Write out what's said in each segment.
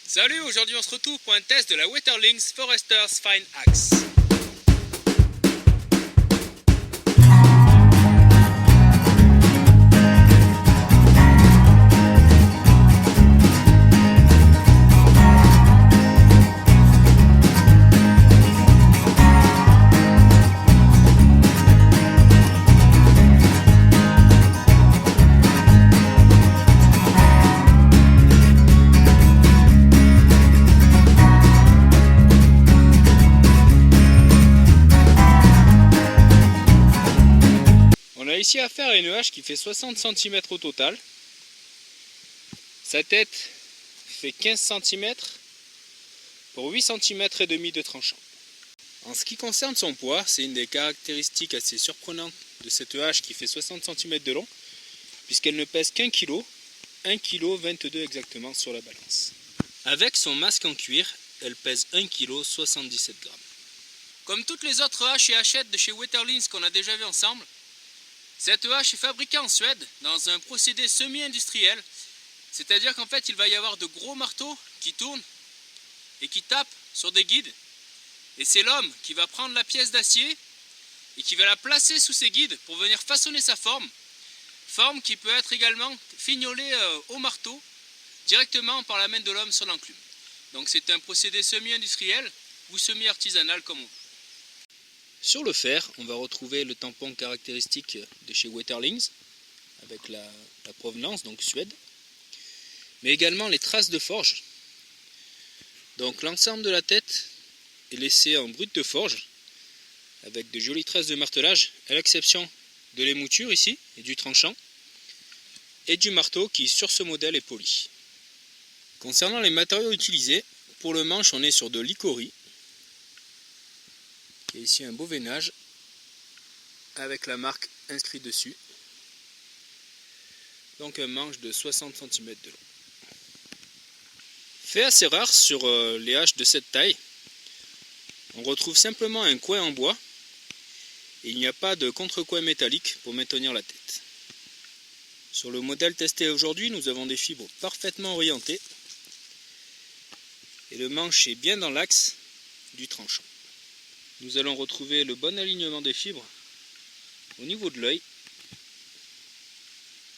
Salut, aujourd'hui on se retrouve pour un test de la Wetterlings Forester's Fine Axe. On a ici affaire à une hache qui fait 60 cm au total. Sa tête fait 15 cm pour 8 cm et demi de tranchant. En ce qui concerne son poids, c'est une des caractéristiques assez surprenantes de cette hache qui fait 60 cm de long, puisqu'elle ne pèse qu'1 kg, 1 kg 22 exactement sur la balance. Avec son masque en cuir, elle pèse 1 kg 77 g. Comme toutes les autres haches et hachettes de chez Wetterlings qu'on a déjà vu ensemble, cette hache est fabriquée en Suède dans un procédé semi-industriel, c'est-à-dire qu'en fait il va y avoir de gros marteaux qui tournent et qui tapent sur des guides, et c'est l'homme qui va prendre la pièce d'acier et qui va la placer sous ces guides pour venir façonner sa forme qui peut être également fignolée au marteau directement par la main de l'homme sur l'enclume. Donc c'est un procédé semi-industriel ou semi-artisanal comme on veut. Sur le fer, on va retrouver le tampon caractéristique de chez Wetterlings, avec la provenance, donc Suède, mais également les traces de forge. Donc l'ensemble de la tête est laissé en brut de forge, avec de jolies traces de martelage, à l'exception de l'émouture ici, et du tranchant, et du marteau qui sur ce modèle est poli. Concernant les matériaux utilisés, pour le manche on est sur de l'icori, et ici un beau veinage avec la marque inscrite dessus. Donc un manche de 60 cm de long. Fait assez rare sur les haches de cette taille, on retrouve simplement un coin en bois et il n'y a pas de contrecoin métallique pour maintenir la tête. Sur le modèle testé aujourd'hui, nous avons des fibres parfaitement orientées et le manche est bien dans l'axe du tranchant. Nous allons retrouver le bon alignement des fibres au niveau de l'œil,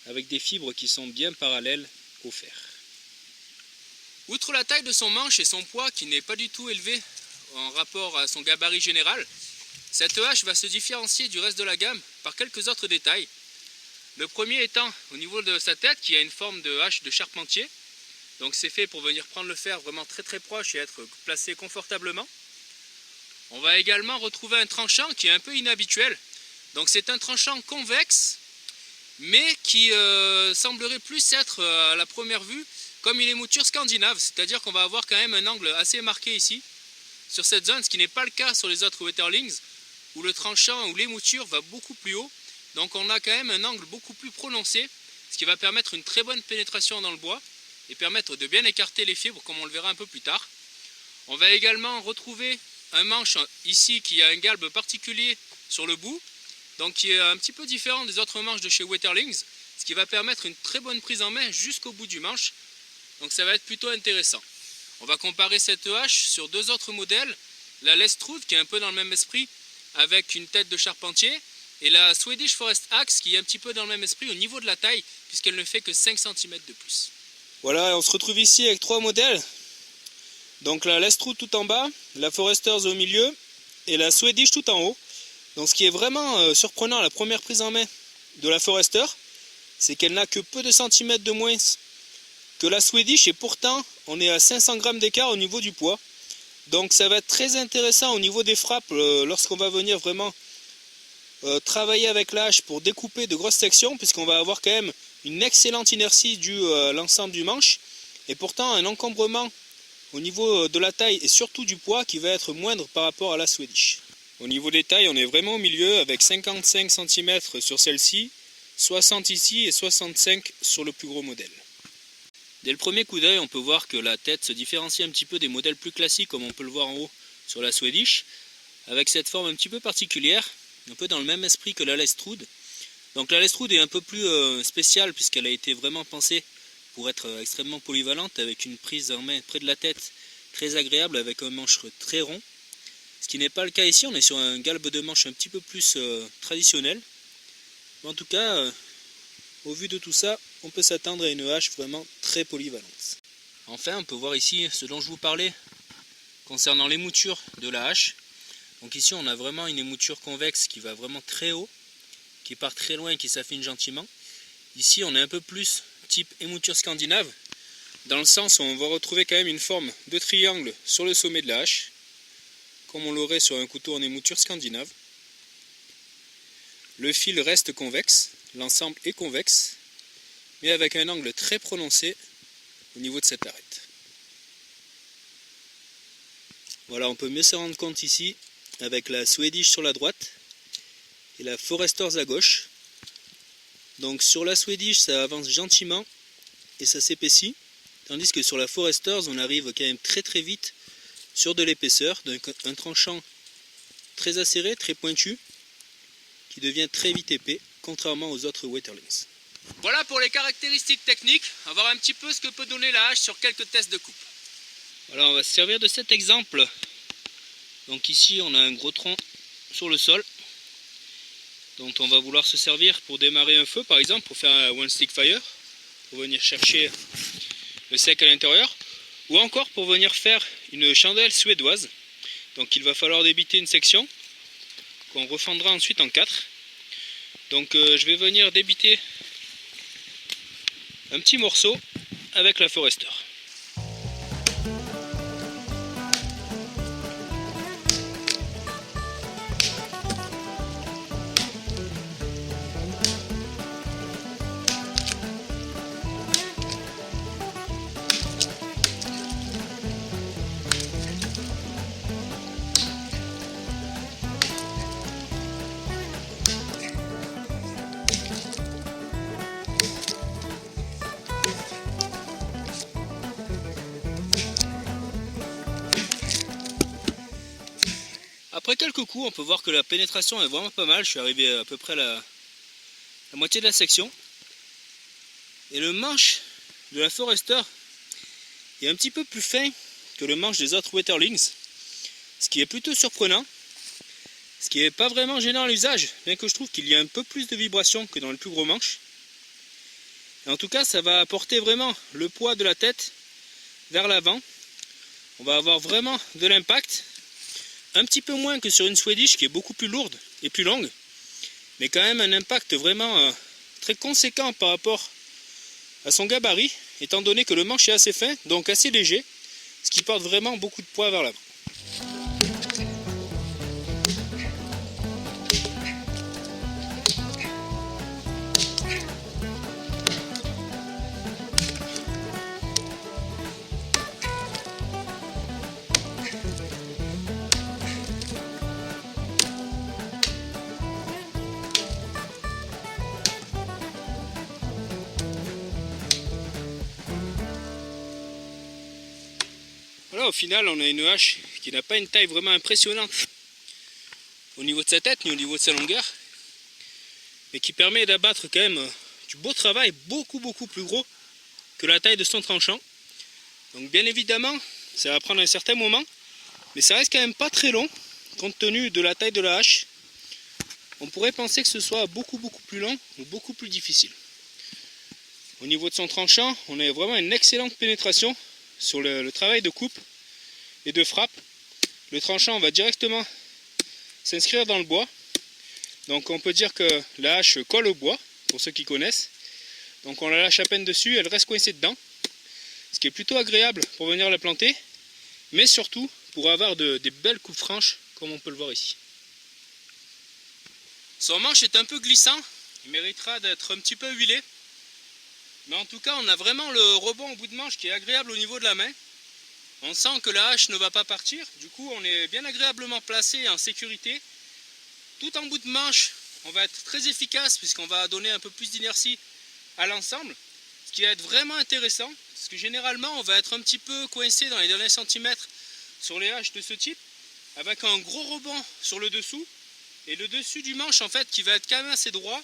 avec des fibres qui sont bien parallèles au fer. Outre la taille de son manche et son poids qui n'est pas du tout élevé en rapport à son gabarit général, cette hache va se différencier du reste de la gamme par quelques autres détails. Le premier étant au niveau de sa tête qui a une forme de hache de charpentier, donc c'est fait pour venir prendre le fer vraiment très proche et être placé confortablement. On va également retrouver un tranchant qui est un peu inhabituel. Donc c'est un tranchant convexe, mais qui semblerait plus être à la première vue comme une émouture scandinave. C'est-à-dire qu'on va avoir quand même un angle assez marqué ici, sur cette zone, ce qui n'est pas le cas sur les autres Wetterlings, où le tranchant ou l'émouture va beaucoup plus haut. Donc on a quand même un angle beaucoup plus prononcé, ce qui va permettre une très bonne pénétration dans le bois, et permettre de bien écarter les fibres comme on le verra un peu plus tard. On va également retrouver un manche ici qui a un galbe particulier sur le bout, donc qui est un petit peu différent des autres manches de chez Wetterlings, ce qui va permettre une très bonne prise en main jusqu'au bout du manche, donc ça va être plutôt intéressant. On va comparer cette hache sur deux autres modèles, la Lestrud qui est un peu dans le même esprit avec une tête de charpentier, et la Swedish Forest Axe qui est un petit peu dans le même esprit au niveau de la taille puisqu'elle ne fait que 5 cm de plus. Voilà, on se retrouve ici avec trois modèles. Donc la Lestrud tout en bas, la Foresters au milieu et la Swedish tout en haut. Donc ce qui est vraiment surprenant à la première prise en main de la Forester, c'est qu'elle n'a que peu de centimètres de moins que la Swedish et pourtant on est à 500 g d'écart au niveau du poids. Donc ça va être très intéressant au niveau des frappes lorsqu'on va venir vraiment travailler avec la hache pour découper de grosses sections, puisqu'on va avoir quand même une excellente inertie due à l'ensemble du manche et pourtant un encombrement au niveau de la taille et surtout du poids qui va être moindre par rapport à la Swedish. Au niveau des tailles, on est vraiment au milieu avec 55 cm sur celle-ci, 60 ici et 65 sur le plus gros modèle. Dès le premier coup d'œil, on peut voir que la tête se différencie un petit peu des modèles plus classiques comme on peut le voir en haut sur la Swedish, avec cette forme un petit peu particulière, un peu dans le même esprit que la Lestrud. Donc la Lestrud est un peu plus spéciale puisqu'elle a été vraiment pensée pour être extrêmement polyvalente avec une prise en main près de la tête très agréable avec un manche très rond. Ce qui n'est pas le cas ici, on est sur un galbe de manche un petit peu plus traditionnel. Mais en tout cas, au vu de tout ça, on peut s'attendre à une hache vraiment très polyvalente. Enfin, on peut voir ici ce dont je vous parlais concernant l'émouture de la hache. Donc ici on a vraiment une émouture convexe qui va vraiment très haut, qui part très loin et qui s'affine gentiment. Ici on est un peu plus type émouture scandinave, dans le sens où on va retrouver quand même une forme de triangle sur le sommet de la hache, comme on l'aurait sur un couteau en émouture scandinave. Le fil reste convexe, l'ensemble est convexe, mais avec un angle très prononcé au niveau de cette arête. Voilà, on peut mieux se rendre compte ici avec la Swedish sur la droite et la Foresters à gauche. Donc sur la Swedish ça avance gentiment et ça s'épaissit, tandis que sur la Foresters on arrive quand même très vite sur de l'épaisseur, un tranchant très acéré, très pointu, qui devient très vite épais, contrairement aux autres Waterlings. Voilà pour les caractéristiques techniques, on va voir un petit peu ce que peut donner la hache sur quelques tests de coupe. Voilà, on va se servir de cet exemple. Donc ici on a un gros tronc sur le sol dont on va vouloir se servir pour démarrer un feu par exemple, pour faire un one stick fire, pour venir chercher le sec à l'intérieur, ou encore pour venir faire une chandelle suédoise. Donc il va falloir débiter une section qu'on refendra ensuite en 4. Donc je vais venir débiter un petit morceau avec la Forester. Après quelques coups, on peut voir que la pénétration est vraiment pas mal. Je suis arrivé à peu près à la moitié de la section. Et le manche de la Forester est un petit peu plus fin que le manche des autres Waterlings, ce qui est plutôt surprenant. Ce qui n'est pas vraiment gênant à l'usage, bien que je trouve qu'il y a un peu plus de vibration que dans le plus gros manche. Et en tout cas, ça va apporter vraiment le poids de la tête vers l'avant. On va avoir vraiment de l'impact. Un petit peu moins que sur une Swedish qui est beaucoup plus lourde et plus longue, mais quand même un impact vraiment très conséquent par rapport à son gabarit, étant donné que le manche est assez fin, donc assez léger, ce qui porte vraiment beaucoup de poids vers l'avant. Voilà, au final on a une hache qui n'a pas une taille vraiment impressionnante au niveau de sa tête ni au niveau de sa longueur, mais qui permet d'abattre quand même du beau travail beaucoup plus gros que la taille de son tranchant. Donc bien évidemment ça va prendre un certain moment, mais ça reste quand même pas très long compte tenu de la taille de la hache. On pourrait penser que ce soit beaucoup plus long ou beaucoup plus difficile. Au niveau de son tranchant, on a vraiment une excellente pénétration sur le travail de coupe et de frappe. Le tranchant va directement s'inscrire dans le bois. Donc on peut dire que la hache colle au bois, pour ceux qui connaissent. Donc on la lâche à peine dessus, elle reste coincée dedans. Ce qui est plutôt agréable pour venir la planter, mais surtout pour avoir des belles coupes franches, comme on peut le voir ici. Son manche est un peu glissant, il méritera d'être un petit peu huilé. Mais en tout cas, on a vraiment le rebond au bout de manche qui est agréable au niveau de la main. On sent que la hache ne va pas partir, du coup on est bien agréablement placé et en sécurité. Tout en bout de manche, on va être très efficace puisqu'on va donner un peu plus d'inertie à l'ensemble. Ce qui va être vraiment intéressant, parce que généralement on va être un petit peu coincé dans les derniers centimètres sur les haches de ce type, avec un gros rebond sur le dessous, et le dessus du manche en fait qui va être quand même assez droit,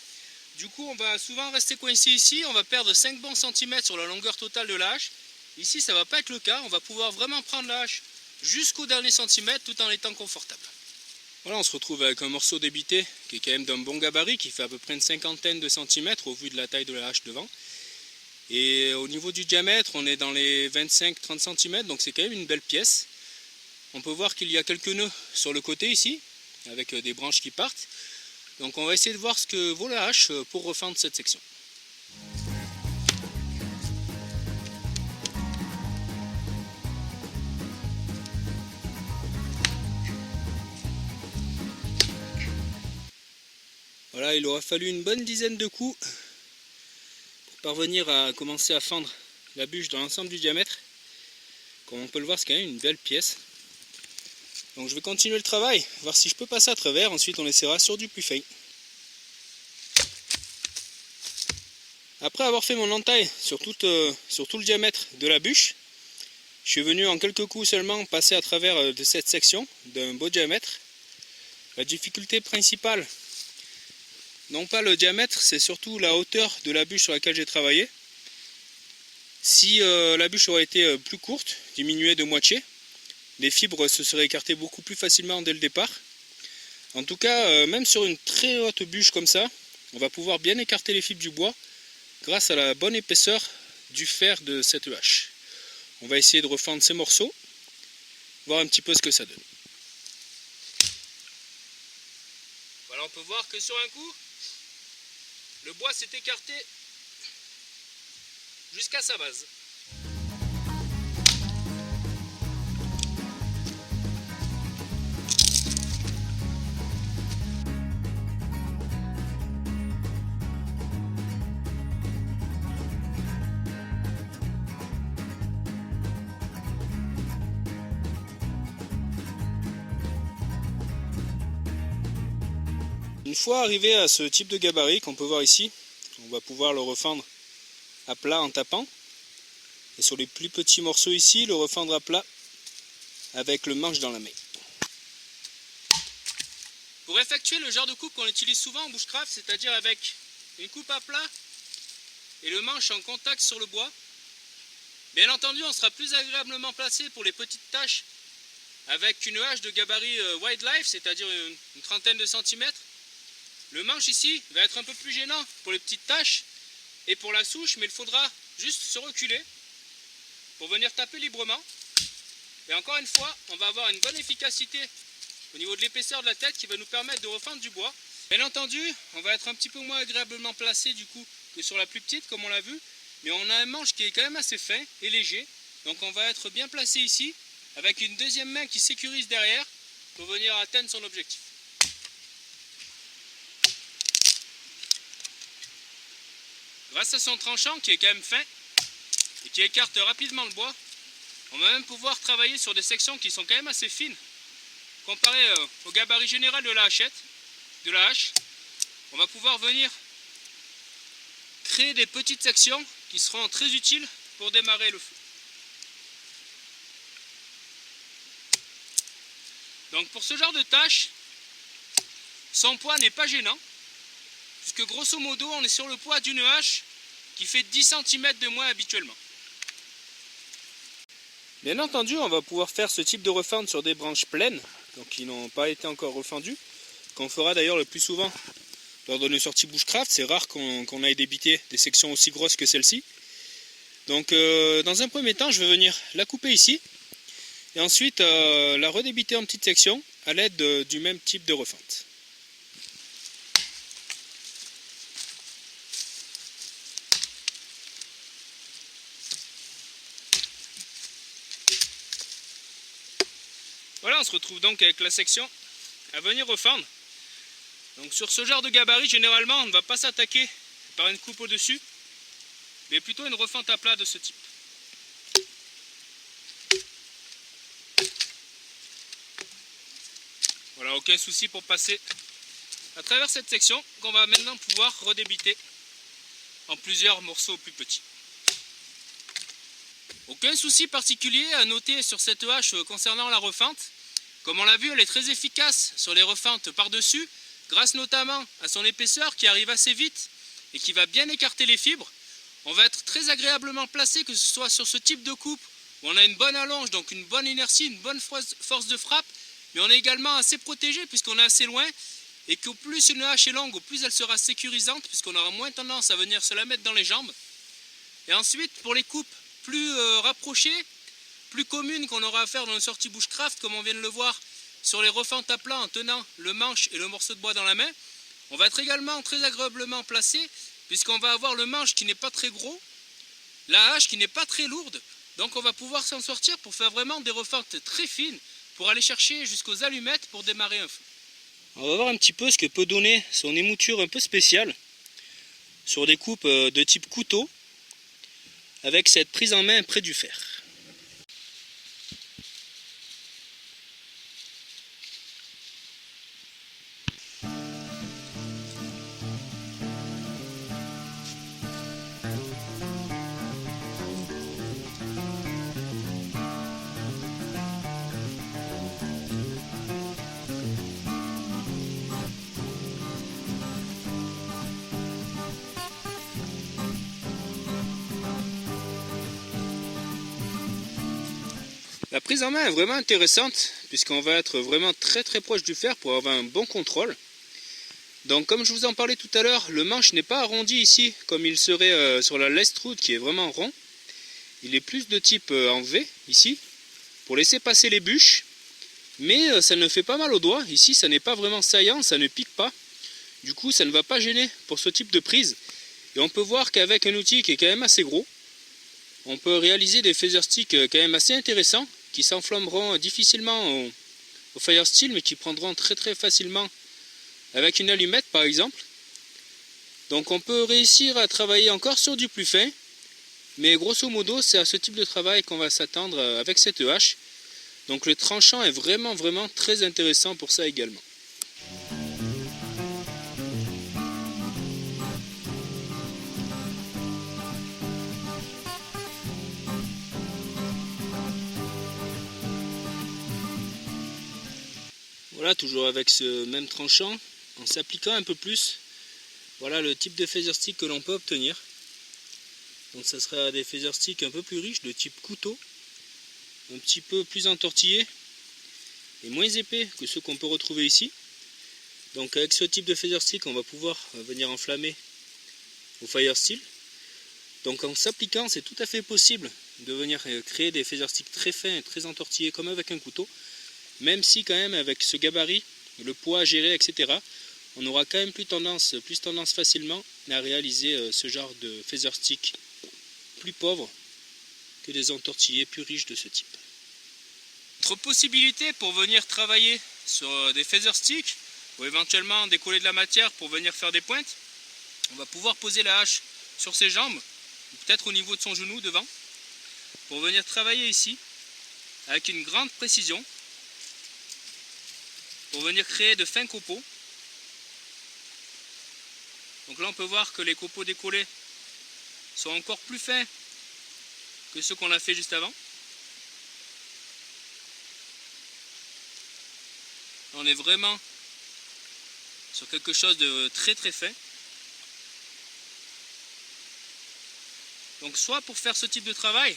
Du coup, on va souvent rester coincé ici, on va perdre 5 bons centimètres sur la longueur totale de la hache. Ici, ça ne va pas être le cas, on va pouvoir vraiment prendre la hache jusqu'au dernier centimètre tout en étant confortable. Voilà, on se retrouve avec un morceau débité qui est quand même d'un bon gabarit, qui fait à peu près une cinquantaine de centimètres au vu de la taille de la hache devant. Et au niveau du diamètre, on est dans les 25-30 cm, donc c'est quand même une belle pièce. On peut voir qu'il y a quelques nœuds sur le côté ici, avec des branches qui partent. Donc on va essayer de voir ce que vaut la hache pour refendre cette section. Voilà, il aura fallu une bonne dizaine de coups pour parvenir à commencer à fendre la bûche dans l'ensemble du diamètre. Comme on peut le voir, c'est quand même une belle pièce. Donc je vais continuer le travail, voir si je peux passer à travers, ensuite on essaiera sur du plus fin. Après avoir fait mon entaille sur tout le diamètre de la bûche, je suis venu en quelques coups seulement passer à travers de cette section d'un beau diamètre. La difficulté principale, non pas le diamètre, c'est surtout la hauteur de la bûche sur laquelle j'ai travaillé. Si la bûche aurait été plus courte, diminuée de moitié, les fibres se seraient écartées beaucoup plus facilement dès le départ. En tout cas, même sur une très haute bûche comme ça, on va pouvoir bien écarter les fibres du bois grâce à la bonne épaisseur du fer de cette hache. On va essayer de refendre ces morceaux, voir un petit peu ce que ça donne. Voilà, on peut voir que sur un coup, le bois s'est écarté jusqu'à sa base. Une fois arrivé à ce type de gabarit qu'on peut voir ici, on va pouvoir le refendre à plat en tapant. Et sur les plus petits morceaux ici, le refendre à plat avec le manche dans la main. Pour effectuer le genre de coupe qu'on utilise souvent en bushcraft, c'est-à-dire avec une coupe à plat et le manche en contact sur le bois, bien entendu on sera plus agréablement placé pour les petites tâches avec une hache de gabarit wildlife, c'est-à-dire une trentaine de centimètres. Le manche ici va être un peu plus gênant pour les petites tâches et pour la souche, mais il faudra juste se reculer pour venir taper librement. Et encore une fois, on va avoir une bonne efficacité au niveau de l'épaisseur de la tête qui va nous permettre de refendre du bois. Bien entendu, on va être un petit peu moins agréablement placé du coup que sur la plus petite comme on l'a vu, mais on a un manche qui est quand même assez fin et léger. Donc on va être bien placé ici avec une deuxième main qui sécurise derrière pour venir atteindre son objectif. Grâce à son tranchant qui est quand même fin et qui écarte rapidement le bois, on va même pouvoir travailler sur des sections qui sont quand même assez fines. Comparé au gabarit général de la hache, on va pouvoir venir créer des petites sections qui seront très utiles pour démarrer le feu. Donc pour ce genre de tâche, son poids n'est pas gênant, puisque grosso modo on est sur le poids d'une hache qui fait 10 cm de moins habituellement. Bien entendu, on va pouvoir faire ce type de refendre sur des branches pleines, donc qui n'ont pas été encore refendues, qu'on fera d'ailleurs le plus souvent lors de nos sorties bushcraft. C'est rare qu'on aille débiter des sections aussi grosses que celle-ci. Donc dans un premier temps, je vais venir la couper ici, et ensuite la redébiter en petites sections à l'aide du même type de refente. Voilà, on se retrouve donc avec la section à venir refendre. Donc sur ce genre de gabarit, généralement, on ne va pas s'attaquer par une coupe au-dessus, mais plutôt une refente à plat de ce type. Voilà, aucun souci pour passer à travers cette section qu'on va maintenant pouvoir redébiter en plusieurs morceaux plus petits. Aucun souci particulier à noter sur cette hache concernant la refente. Comme on l'a vu, elle est très efficace sur les refentes par-dessus, grâce notamment à son épaisseur qui arrive assez vite et qui va bien écarter les fibres. On va être très agréablement placé, que ce soit sur ce type de coupe où on a une bonne allonge, donc une bonne inertie, une bonne force de frappe, mais on est également assez protégé puisqu'on est assez loin et qu'au plus une hache est longue, au plus elle sera sécurisante puisqu'on aura moins tendance à venir se la mettre dans les jambes. Et ensuite, pour les coupes plus rapprochées, plus communes qu'on aura à faire dans une sortie bushcraft, comme on vient de le voir sur les refentes à plat en tenant le manche et le morceau de bois dans la main, on va être également très agréablement placé puisqu'on va avoir le manche qui n'est pas très gros, la hache qui n'est pas très lourde, donc on va pouvoir s'en sortir pour faire vraiment des refentes très fines pour aller chercher jusqu'aux allumettes pour démarrer un feu. On va voir un petit peu ce que peut donner son émouture un peu spéciale sur des coupes de type couteau avec cette prise en main près du fer. La prise en main est vraiment intéressante puisqu'on va être vraiment très proche du fer pour avoir un bon contrôle. Donc comme je vous en parlais tout à l'heure, le manche n'est pas arrondi ici comme il serait sur la Lestrade qui est vraiment rond. Il est plus de type en V ici pour laisser passer les bûches, mais ça ne fait pas mal aux doigts. Ici ça n'est pas vraiment saillant, ça ne pique pas. Du coup ça ne va pas gêner pour ce type de prise. Et on peut voir qu'avec un outil qui est quand même assez gros, on peut réaliser des phaser sticks quand même assez intéressants, qui s'enflammeront difficilement au fire steel, mais qui prendront très facilement avec une allumette par exemple. Donc on peut réussir à travailler encore sur du plus fin, mais grosso modo c'est à ce type de travail qu'on va s'attendre avec cette hache. Donc le tranchant est vraiment très intéressant pour ça également. Voilà, toujours avec ce même tranchant, en s'appliquant un peu plus, voilà le type de phaser stick que l'on peut obtenir. Donc ça sera des phaser sticks un peu plus riches, de type couteau, un petit peu plus entortillés et moins épais que ceux qu'on peut retrouver ici. Donc avec ce type de phaser stick, on va pouvoir venir enflammer au fire steel. Donc en s'appliquant, c'est tout à fait possible de venir créer des phaser sticks très fins et très entortillés comme avec un couteau. Même si quand même avec ce gabarit, le poids à gérer, etc., on aura quand même plus tendance facilement à réaliser ce genre de phaser stick plus pauvre que des entortillés plus riches de ce type. Autre possibilité pour venir travailler sur des phaser sticks ou éventuellement décoller de la matière pour venir faire des pointes, on va pouvoir poser la hache sur ses jambes, ou peut-être au niveau de son genou devant, pour venir travailler ici avec une grande précision, pour venir créer de fins copeaux. Donc là on peut voir que les copeaux décollés sont encore plus fins que ceux qu'on a fait juste avant. On est vraiment sur quelque chose de très fin. Donc soit pour faire ce type de travail,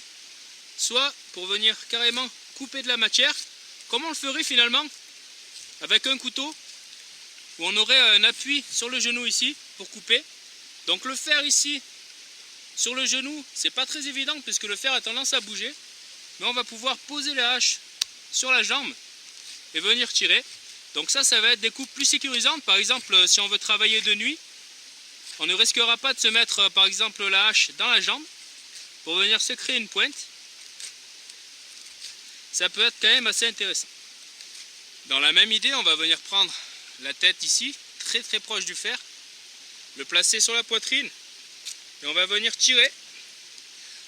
soit pour venir carrément couper de la matière, comme on le ferait finalement avec un couteau, où on aurait un appui sur le genou ici pour couper. Donc le fer ici sur le genou, c'est pas très évident puisque le fer a tendance à bouger, mais on va pouvoir poser la hache sur la jambe et venir tirer. Donc ça va être des coupes plus sécurisantes. Par exemple, si on veut travailler de nuit, on ne risquera pas de se mettre par exemple la hache dans la jambe pour venir se créer une pointe. Ça peut être quand même assez intéressant. Dans la même idée, on va venir prendre la tête ici, très proche du fer, le placer sur la poitrine et on va venir tirer.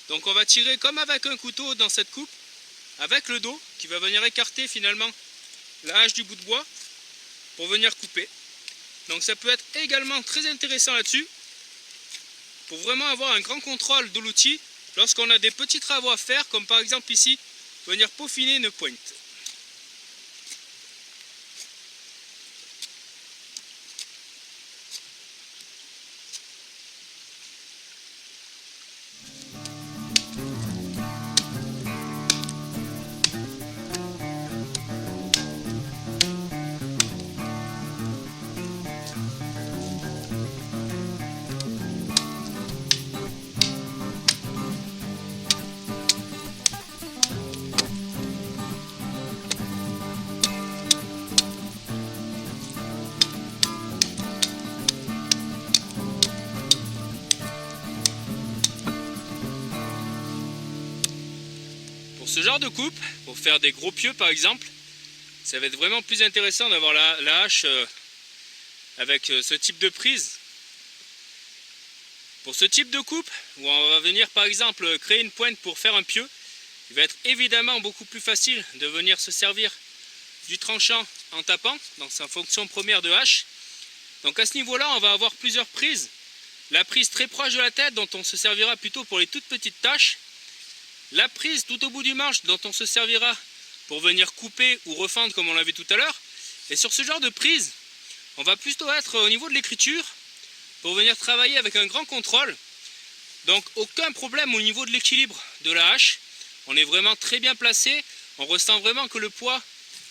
Donc on va tirer comme avec un couteau dans cette coupe, avec le dos qui va venir écarter finalement la hache du bout de bois pour venir couper. Donc ça peut être également très intéressant là-dessus, pour vraiment avoir un grand contrôle de l'outil lorsqu'on a des petits travaux à faire, comme par exemple ici, venir peaufiner une pointe. Pour ce genre de coupe, pour faire des gros pieux par exemple, ça va être vraiment plus intéressant d'avoir la hache avec ce type de prise. Pour ce type de coupe, où on va venir par exemple créer une pointe pour faire un pieu, il va être évidemment beaucoup plus facile de venir se servir du tranchant en tapant, dans sa fonction première de hache. Donc à ce niveau-là, on va avoir plusieurs prises. La prise très proche de la tête, dont on se servira plutôt pour les toutes petites tâches. La prise tout au bout du manche, dont on se servira pour venir couper ou refendre comme on l'a vu tout à l'heure. Et sur ce genre de prise, on va plutôt être au niveau de l'écriture pour venir travailler avec un grand contrôle. Donc aucun problème au niveau de l'équilibre de la hache. On est vraiment très bien placé. On ressent vraiment que le poids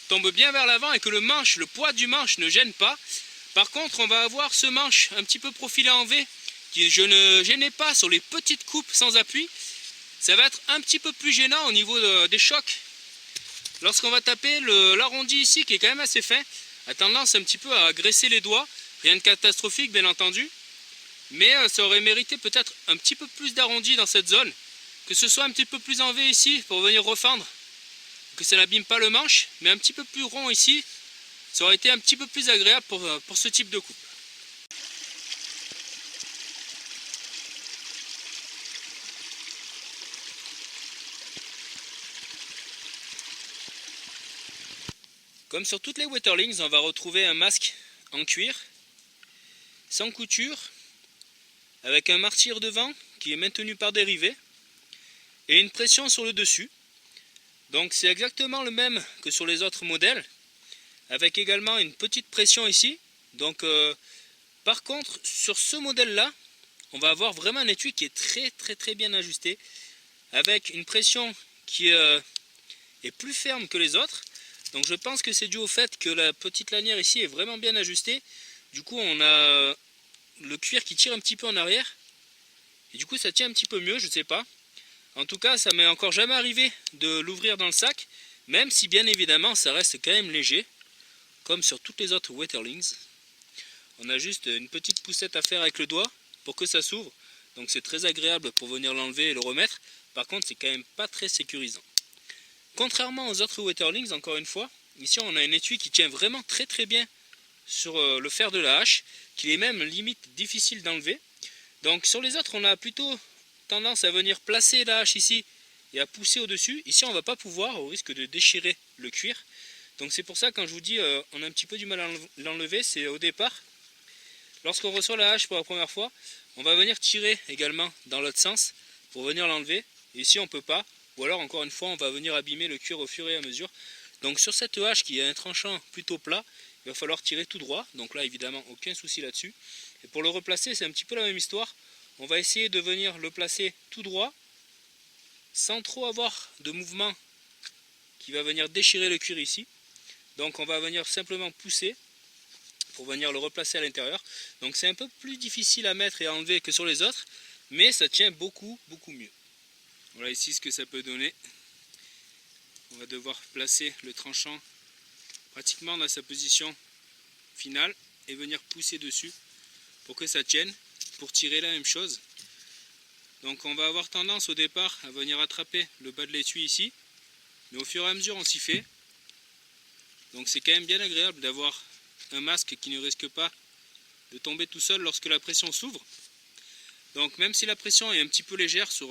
tombe bien vers l'avant et que le poids du manche ne gêne pas. Par contre, on va avoir ce manche un petit peu profilé en V qui je ne gênais pas sur les petites coupes sans appui. Ça va être un petit peu plus gênant au niveau des chocs. Lorsqu'on va taper, l'arrondi ici, qui est quand même assez fin, a tendance un petit peu à graisser les doigts. Rien de catastrophique, bien entendu. Mais ça aurait mérité peut-être un petit peu plus d'arrondi dans cette zone. Que ce soit un petit peu plus en V ici, pour venir refendre. Que ça n'abîme pas le manche. Mais un petit peu plus rond ici, ça aurait été un petit peu plus agréable pour ce type de coupe. Comme sur toutes les Waterlings, on va retrouver un masque en cuir, sans couture, avec un martyr devant qui est maintenu par des rivets, et une pression sur le dessus. Donc c'est exactement le même que sur les autres modèles, avec également une petite pression ici. Donc par contre, sur ce modèle-là, on va avoir vraiment un étui qui est très bien ajusté, avec une pression qui est plus ferme que les autres. Donc je pense que c'est dû au fait que la petite lanière ici est vraiment bien ajustée. Du coup on a le cuir qui tire un petit peu en arrière. Et du coup ça tient un petit peu mieux, je sais pas. En tout cas ça m'est encore jamais arrivé de l'ouvrir dans le sac. Même si bien évidemment ça reste quand même léger. Comme sur toutes les autres Waterlings. On a juste une petite poussette à faire avec le doigt pour que ça s'ouvre. Donc c'est très agréable pour venir l'enlever et le remettre. Par contre c'est quand même pas très sécurisant. Contrairement aux autres Waterlings, encore une fois, ici on a un étui qui tient vraiment très bien sur le fer de la hache, qu'il est même limite difficile d'enlever. Donc sur les autres on a plutôt tendance à venir placer la hache ici et à pousser au-dessus. Ici on ne va pas pouvoir, au risque de déchirer le cuir. Donc c'est pour ça quand je vous dis on a un petit peu du mal à l'enlever, c'est au départ. Lorsqu'on reçoit la hache pour la première fois, on va venir tirer également dans l'autre sens pour venir l'enlever. Et ici on ne peut pas. Ou alors encore une fois on va venir abîmer le cuir au fur et à mesure. Donc sur cette hache qui a un tranchant plutôt plat, il va falloir tirer tout droit. Donc là évidemment aucun souci là-dessus. Et pour le replacer c'est un petit peu la même histoire. On va essayer de venir le placer tout droit, sans trop avoir de mouvement qui va venir déchirer le cuir ici. Donc on va venir simplement pousser pour venir le replacer à l'intérieur. Donc c'est un peu plus difficile à mettre et à enlever que sur les autres, mais ça tient beaucoup mieux. Voilà ici ce que ça peut donner. On va devoir placer le tranchant pratiquement dans sa position finale et venir pousser dessus pour que ça tienne. Pour tirer la même chose. Donc on va avoir tendance au départ à venir attraper le bas de l'étui ici. Mais au fur et à mesure on s'y fait. Donc c'est quand même bien agréable d'avoir un masque qui ne risque pas de tomber tout seul lorsque la pression s'ouvre. Donc même si la pression est un petit peu légère sur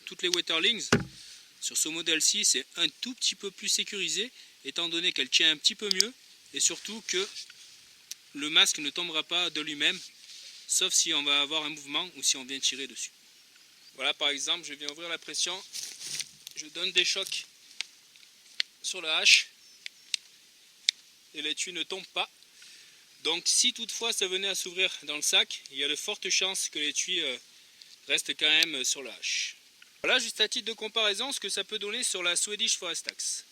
toutes les Waterlings, sur ce modèle-ci c'est un tout petit peu plus sécurisé étant donné qu'elle tient un petit peu mieux et surtout que le masque ne tombera pas de lui-même sauf si on va avoir un mouvement ou si on vient tirer dessus. Voilà par exemple je viens ouvrir la pression, je donne des chocs sur la hache et l'étui ne tombe pas. Donc si toutefois ça venait à s'ouvrir dans le sac, il y a de fortes chances que l'étui reste quand même sur la hache. Voilà juste à titre de comparaison ce que ça peut donner sur la Swedish Forest Axe.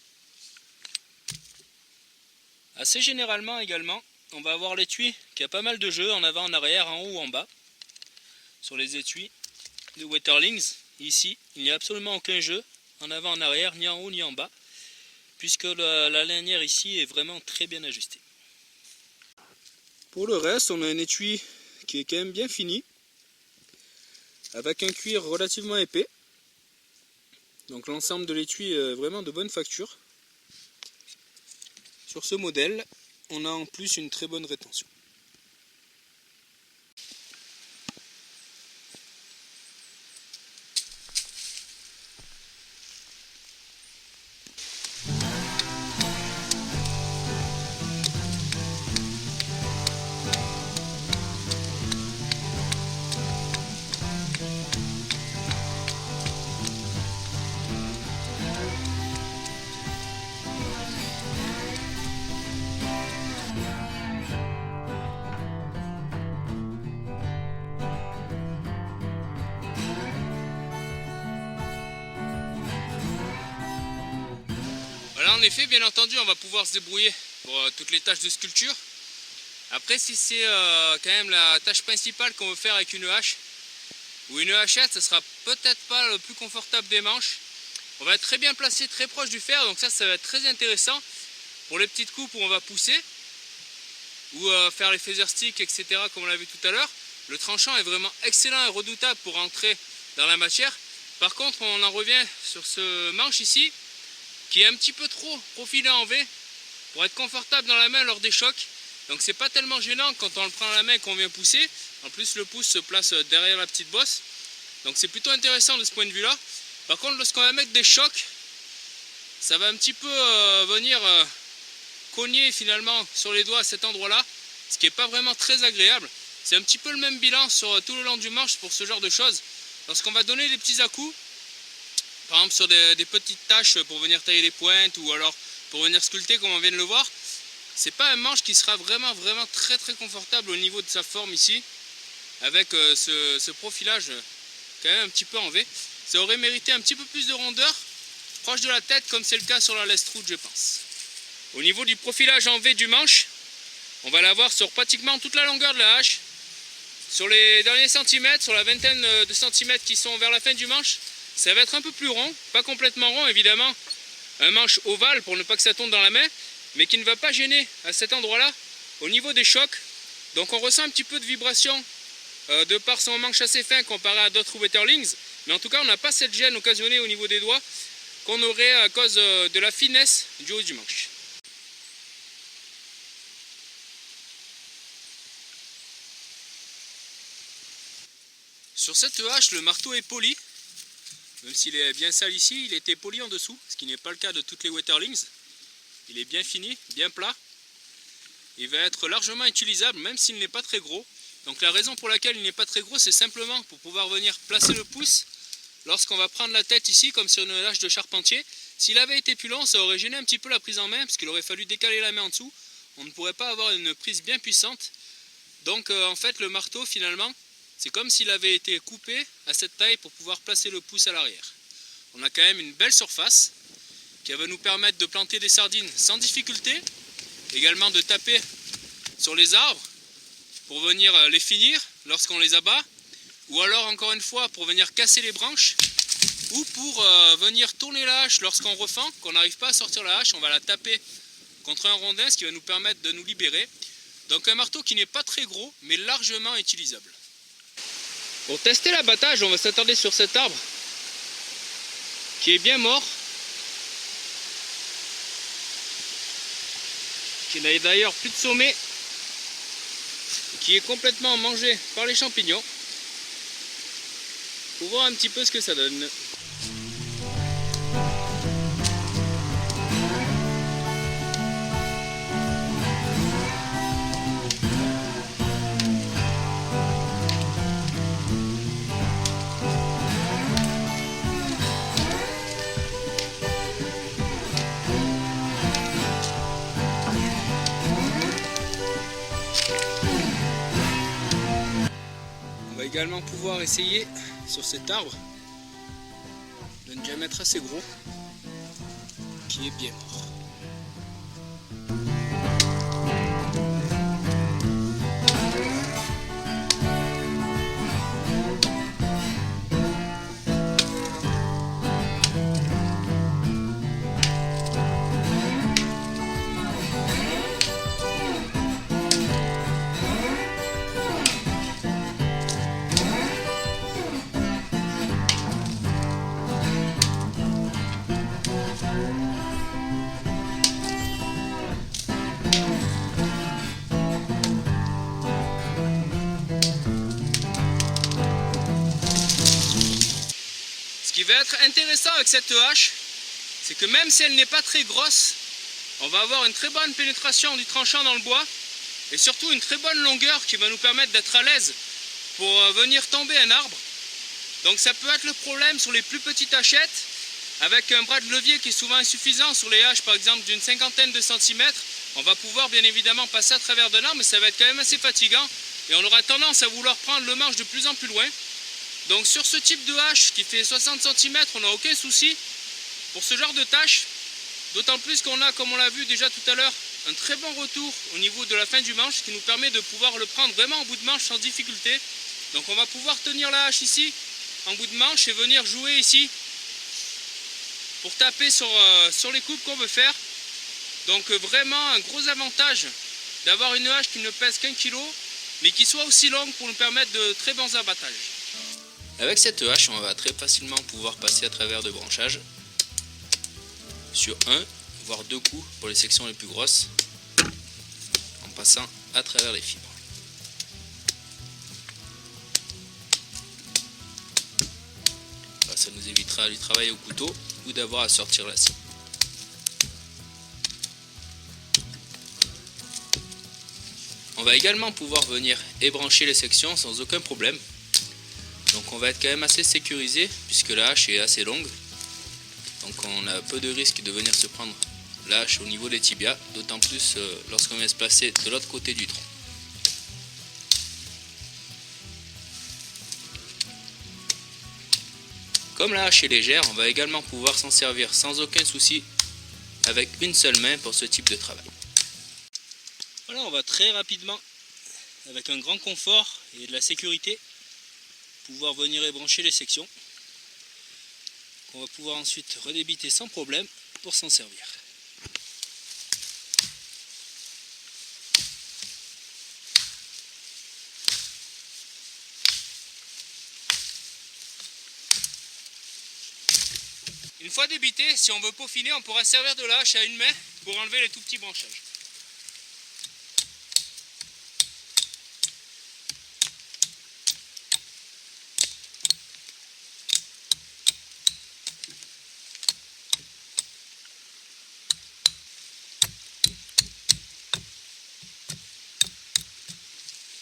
Assez généralement également, on va avoir l'étui qui a pas mal de jeux en avant, en arrière, en haut ou en bas. Sur les étuis de Waterlings, ici il n'y a absolument aucun jeu en avant, en arrière, ni en haut ni en bas, puisque la lanière ici est vraiment très bien ajustée. Pour le reste, on a un étui qui est quand même bien fini, avec un cuir relativement épais. Donc l'ensemble de l'étui est vraiment de bonne facture. Sur ce modèle, on a en plus une très bonne rétention. Voilà, en effet, bien entendu, on va pouvoir se débrouiller pour toutes les tâches de sculpture. Après, si c'est quand même la tâche principale qu'on veut faire avec une hache ou une hachette, ce sera peut-être pas le plus confortable des manches. On va être très bien placé, très proche du fer, donc ça va être très intéressant pour les petites coupes où on va pousser ou faire les phaser sticks, etc. comme on l'a vu tout à l'heure. Le tranchant est vraiment excellent et redoutable pour entrer dans la matière. Par contre, on en revient sur ce manche ici, qui est un petit peu trop profilé en V pour être confortable dans la main lors des chocs. Donc c'est pas tellement gênant quand on le prend à la main et qu'on vient pousser. En plus le pouce se place derrière la petite bosse. Donc c'est plutôt intéressant de ce point de vue là. Par contre lorsqu'on va mettre des chocs, ça va un petit peu venir cogner finalement sur les doigts à cet endroit là. Ce qui n'est pas vraiment très agréable. C'est un petit peu le même bilan sur tout le long du manche pour ce genre de choses. Lorsqu'on va donner des petits à-coups, par exemple sur des petites tâches pour venir tailler les pointes ou alors pour venir sculpter comme on vient de le voir, c'est pas un manche qui sera vraiment très confortable au niveau de sa forme ici, avec ce profilage quand même un petit peu en V. Ça aurait mérité un petit peu plus de rondeur proche de la tête comme c'est le cas sur la Lestrade je pense. Au niveau du profilage en V du manche, on va l'avoir sur pratiquement toute la longueur de la hache. Sur les derniers centimètres, sur la vingtaine de centimètres qui sont vers la fin du manche, ça va être un peu plus rond, pas complètement rond évidemment, un manche ovale pour ne pas que ça tombe dans la main, mais qui ne va pas gêner à cet endroit-là au niveau des chocs. Donc on ressent un petit peu de vibration de par son manche assez fin comparé à d'autres Wetterlings, mais en tout cas on n'a pas cette gêne occasionnée au niveau des doigts qu'on aurait à cause de la finesse du haut du manche. Sur cette hache, le marteau est poli. Même s'il est bien sale ici, il était poli en dessous, ce qui n'est pas le cas de toutes les Wetterlings. Il est bien fini, bien plat. Il va être largement utilisable, même s'il n'est pas très gros. Donc la raison pour laquelle il n'est pas très gros, c'est simplement pour pouvoir venir placer le pouce lorsqu'on va prendre la tête ici, comme sur une hache de charpentier. S'il avait été plus long, ça aurait gêné un petit peu la prise en main, parce qu'il aurait fallu décaler la main en dessous. On ne pourrait pas avoir une prise bien puissante. Donc en fait, le marteau, finalement, c'est comme s'il avait été coupé à cette taille pour pouvoir placer le pouce à l'arrière. On a quand même une belle surface qui va nous permettre de planter des sardines sans difficulté, également de taper sur les arbres pour venir les finir lorsqu'on les abat, ou alors encore une fois pour venir casser les branches, ou pour venir tourner la hache lorsqu'on refend, qu'on n'arrive pas à sortir la hache, on va la taper contre un rondin, ce qui va nous permettre de nous libérer. Donc un marteau qui n'est pas très gros, mais largement utilisable. Pour tester l'abattage, on va s'attarder sur cet arbre qui est bien mort, qui n'a d'ailleurs plus de sommet, qui est complètement mangé par les champignons. Pour voir un petit peu ce que ça donne. On va également pouvoir essayer sur cet arbre d'un diamètre assez gros qui est bien mort. va être intéressant avec cette hache, c'est que même si elle n'est pas très grosse, on va avoir une très bonne pénétration du tranchant dans le bois et surtout une très bonne longueur qui va nous permettre d'être à l'aise pour venir tomber un arbre. Donc ça peut être le problème sur les plus petites hachettes, avec un bras de levier qui est souvent insuffisant sur les haches par exemple d'une cinquantaine de centimètres. On va pouvoir bien évidemment passer à travers d'un arbre, mais ça va être quand même assez fatigant et on aura tendance à vouloir prendre le manche de plus en plus loin. Donc sur ce type de hache qui fait 60 cm, on n'a aucun souci pour ce genre de tâche. D'autant plus qu'on a, comme on l'a vu déjà tout à l'heure, un très bon retour au niveau de la fin du manche qui nous permet de pouvoir le prendre vraiment en bout de manche sans difficulté. Donc on va pouvoir tenir la hache ici en bout de manche et venir jouer ici pour taper sur les coupes qu'on veut faire. Donc vraiment un gros avantage d'avoir une hache qui ne pèse qu'un kilo mais qui soit aussi longue pour nous permettre de très bons abattages. Avec cette hache, on va très facilement pouvoir passer à travers de branchages sur un voire deux coups pour les sections les plus grosses en passant à travers les fibres. Là, ça nous évitera du travail au couteau ou d'avoir à sortir la scie. On va également pouvoir venir ébrancher les sections sans aucun problème. Donc on va être quand même assez sécurisé puisque la hache est assez longue. Donc on a peu de risque de venir se prendre la hache au niveau des tibias, d'autant plus lorsqu'on vient se placer de l'autre côté du tronc. Comme la hache est légère, on va également pouvoir s'en servir sans aucun souci avec une seule main pour ce type de travail. Voilà, on va très rapidement, avec un grand confort et de la sécurité, pouvoir venir ébrancher les sections qu'on va pouvoir ensuite redébiter sans problème pour s'en servir. Une fois débité, si on veut peaufiner, on pourra servir de la hache à une main pour enlever les tout petits branchages.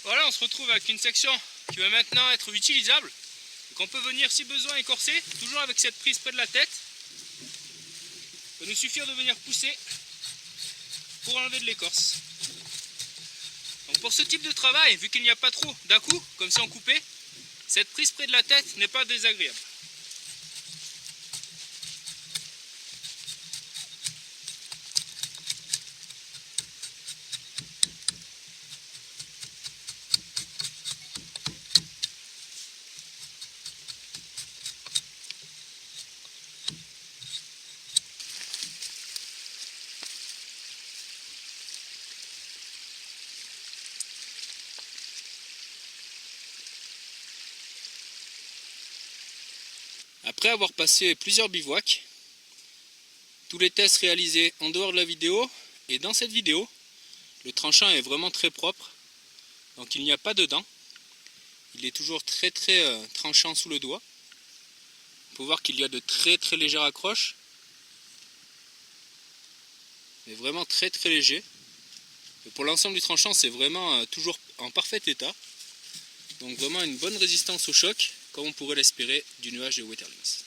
Voilà, on se retrouve avec une section qui va maintenant être utilisable. Donc on peut venir si besoin écorcer, toujours avec cette prise près de la tête. Il va nous suffire de venir pousser pour enlever de l'écorce. Donc pour ce type de travail, vu qu'il n'y a pas trop d'à-coups, comme si on coupait, cette prise près de la tête n'est pas désagréable. Après avoir passé plusieurs bivouacs, tous les tests réalisés en dehors de la vidéo et dans cette vidéo, le tranchant est vraiment très propre, donc il n'y a pas de dents. Il est toujours très tranchant sous le doigt. On peut voir qu'il y a de très légères accroches, mais vraiment très léger. Et pour l'ensemble du tranchant, c'est vraiment toujours en parfait état. Donc vraiment une bonne résistance au choc, comme on pourrait l'espérer d'une hache de Waterlings.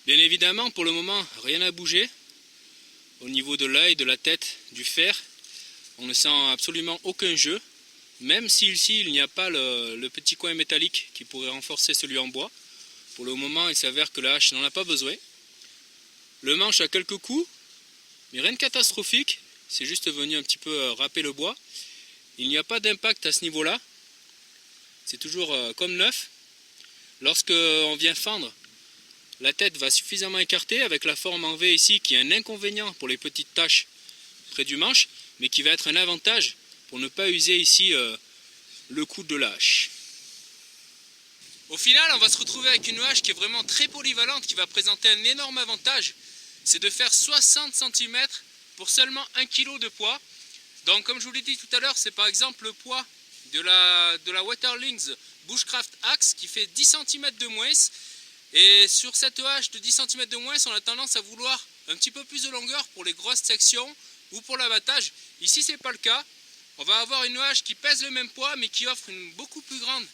Bien évidemment, pour le moment, rien n'a bougé. Au niveau de l'œil, de la tête, du fer, on ne sent absolument aucun jeu. Même si ici, il n'y a pas le petit coin métallique qui pourrait renforcer celui en bois. Pour le moment, il s'avère que la hache n'en a pas besoin. Le manche a quelques coups, mais rien de catastrophique. C'est juste venu un petit peu râper le bois. Il n'y a pas d'impact à ce niveau-là. C'est toujours comme neuf. Lorsque on vient fendre, la tête va suffisamment écarter avec la forme en V ici qui est un inconvénient pour les petites taches près du manche, mais qui va être un avantage pour ne pas user ici le coude de la hache. Au final, on va se retrouver avec une hache qui est vraiment très polyvalente, qui va présenter un énorme avantage. C'est de faire 60 cm pour seulement 1 kg de poids. Donc comme je vous l'ai dit tout à l'heure, c'est par exemple le poids de la Waterlings Bushcraft Axe qui fait 10 cm de moins. Et sur cette hache de 10 cm de moins, on a tendance à vouloir un petit peu plus de longueur pour les grosses sections ou pour l'abattage. Ici, ce n'est pas le cas. On va avoir une hache qui pèse le même poids, mais qui offre une beaucoup plus grande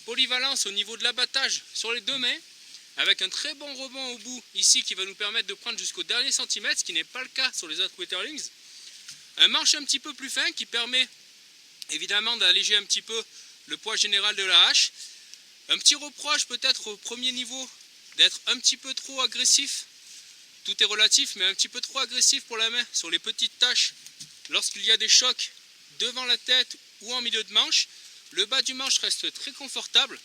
polyvalence au niveau de l'abattage sur les deux mains, avec un très bon rebond au bout ici qui va nous permettre de prendre jusqu'au dernier centimètre, ce qui n'est pas le cas sur les autres Wetterlings. Un manche un petit peu plus fin qui permet évidemment d'alléger un petit peu le poids général de la hache. Un petit reproche peut-être au premier niveau d'être un petit peu trop agressif. Tout est relatif, mais un petit peu trop agressif pour la main sur les petites tâches lorsqu'il y a des chocs devant la tête ou en milieu de manche. Le bas du manche reste très confortable.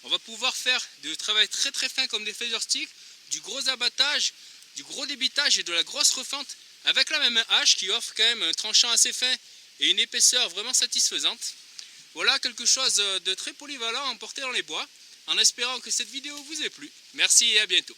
On va pouvoir faire du travail très très fin comme des feather sticks, du gros abattage, du gros débitage et de la grosse refente avec la même hache qui offre quand même un tranchant assez fin et une épaisseur vraiment satisfaisante. Voilà quelque chose de très polyvalent à emporter dans les bois, en espérant que cette vidéo vous ait plu. Merci et à bientôt.